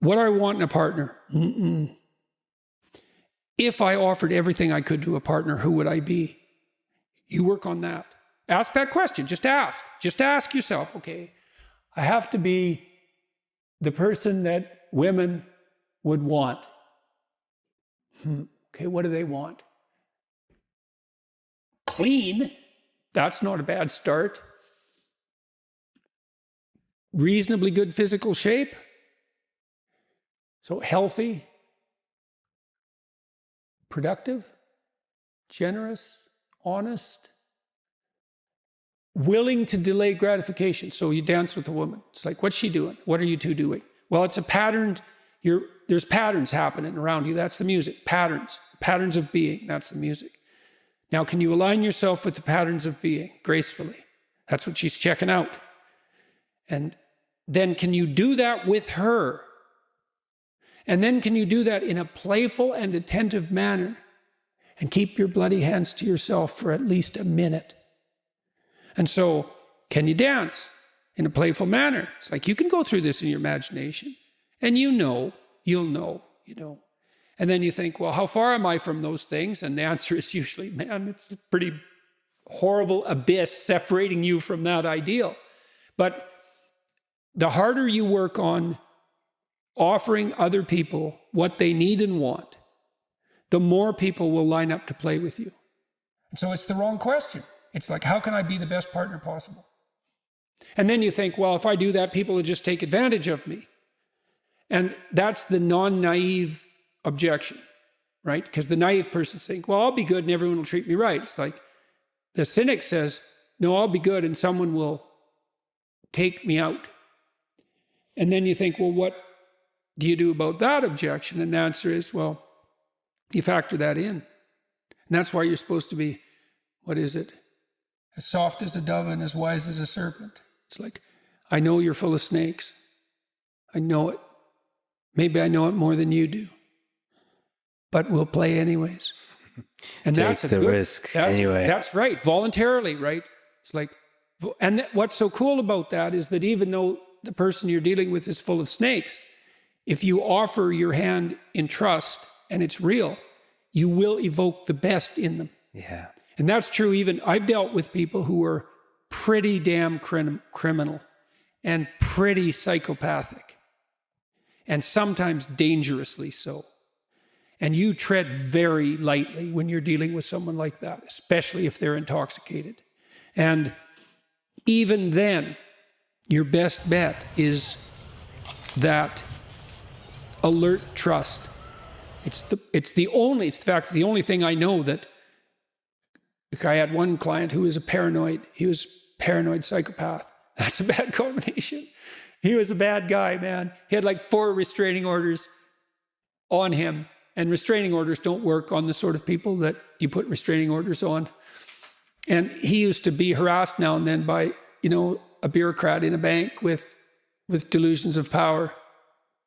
What do I want in a partner? If I offered everything I could to a partner, who would I be? You work on that. Ask that question. Just ask. Just ask yourself, okay, I have to be the person that women would want. Okay, what do they want? Clean. That's not a bad start. Reasonably good physical shape. So healthy, productive, generous, honest, willing to delay gratification. So you dance with a woman. It's like, what's she doing? What are you two doing? Well, it's a pattern. There's patterns happening around you. That's the music. Patterns of being. That's the music. Now, can you align yourself with the patterns of being gracefully? That's what she's checking out. And then can you do that with her? And then can you do that in a playful and attentive manner and keep your bloody hands to yourself for at least a minute? And so, can you dance in a playful manner? It's like you can go through this in your imagination and you'll know. And then you think, well, how far am I from those things? And the answer is usually, man, it's a pretty horrible abyss separating you from that ideal. But the harder you work on offering other people what they need and want, the more people will line up to play with you. And so it's the wrong question. It's like, how can I be the best partner possible? And then you think, well, if I do that, people will just take advantage of me. And that's the non-naive objection, right? Because the naive person thinks, well, I'll be good and everyone will treat me right. It's like the cynic says, no, I'll be good and someone will take me out. And then you think, well, what do you do about that objection? And the answer is, well, you factor that in. And that's why you're supposed to be, what is it? As soft as a dove and as wise as a serpent. It's like, I know you're full of snakes. I know it. Maybe I know it more than you do. But we'll play anyways. And Take the risk anyway. That's right. Voluntarily, right? It's like, and what's so cool about that is that even though the person you're dealing with is full of snakes, if you offer your hand in trust and it's real, you will evoke the best in them. Yeah. And that's true. Even I've dealt with people who were pretty damn criminal and pretty psychopathic and sometimes dangerously so. And you tread very lightly when you're dealing with someone like that, especially if they're intoxicated. And even then, your best bet is that alert trust. It's the only thing I know that. I had one client who was he was paranoid psychopath. That's a bad combination. He was a bad guy, man. He had like 4 restraining orders on him. And restraining orders don't work on the sort of people that you put restraining orders on. And he used to be harassed now and then by, a bureaucrat in a bank with delusions of power.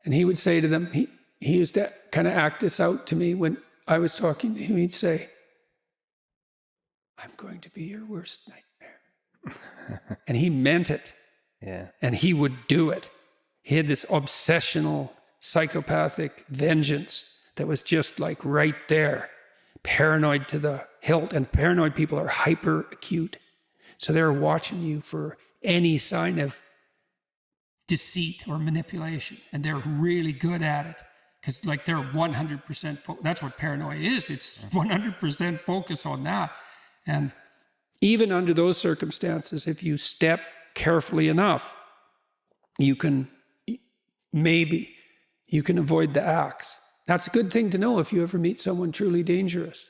And he would say to them, he used to kind of act this out to me when I was talking to him. He'd say, I'm going to be your worst nightmare. And he meant it. Yeah. And he would do it. He had this obsessional, psychopathic vengeance that was just like right there, paranoid to the hilt. And paranoid people are hyper acute. So they're watching you for any sign of deceit or manipulation. And they're really good at it. Because like they're 100%, that's what paranoia is. It's 100% focus on that. And even under those circumstances, if you step carefully enough, you can avoid the axe. That's a good thing to know if you ever meet someone truly dangerous.